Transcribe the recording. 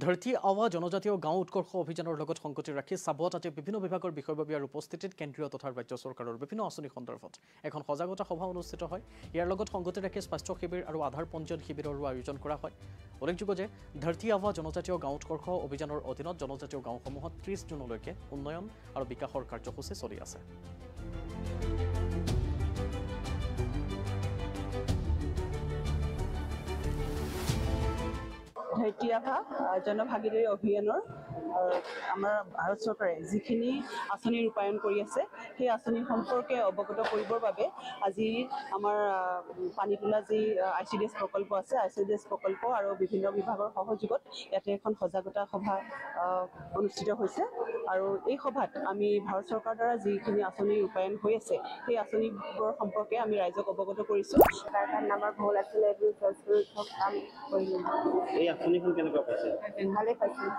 ধৰতি আৱা জনজাতীয় গাঁও উৎকৰ্ষ অভিযানৰ লগত সংগতি ৰাখি চাবুৱাত আজি বিভিন্ন বিভাগৰ বিষয়ববীয়াৰ উপস্থিতিত কেন্দ্ৰীয় তথা ৰাজ্য চৰকাৰৰ বিভিন্ন আঁচনি সন্দৰ্ভত এখন সজাগতা সভা অনুষ্ঠিত হয়। ইয়াৰ লগত সংগতি ৰাখি স্বাস্থ্য শিবিৰ আৰু আধাৰ পঞ্জীয়ন শিবিৰৰো আয়োজন কৰা হয়। উল্লেখযোগ্য যে ধৰতি আৱা জনজাতীয় গাঁও উৎকৰ্ষ অভিযানৰ অধীনত জনজাতীয় গাঁওসমূহত 30 জুনলৈকে উন্নয়ন আৰু বিকাশৰ কাৰ্যসূচী চলি আছে। ধৰতি আভা জনভাগিদাৰী অভিযানৰ আমাৰ ভাৰত চৰকাৰে যিখিনি আঁচনি ৰূপায়ণ কৰি আছে সেই আঁচনি সম্পৰ্কে অৱগত কৰিবৰ বাবে আজি আমাৰ পানীতোলা যি ICDS প্ৰকল্প আছে ICDS প্ৰকল্প আৰু বিভিন্ন বিভাগৰ সহযোগত ইয়াতে এখন সজাগতা সভা অনুষ্ঠিত হৈছে আৰু এই সভাত আমি ভাৰত চৰকাৰৰ দ্বাৰা যিখিনি আঁচনি ৰূপায়ণ হৈ আছে সেই আঁচনিবোৰৰ সম্পৰ্কে আমি ৰাইজক অৱগত কৰিছোঁ। কাৰ্ড নাম্বাৰ ভুল আছিলে এইবোৰ চব কাম কৰিলোঁ। এই আঁচনিখন কেনেকুৱা পাইছে? ভালেই পাইছোঁ।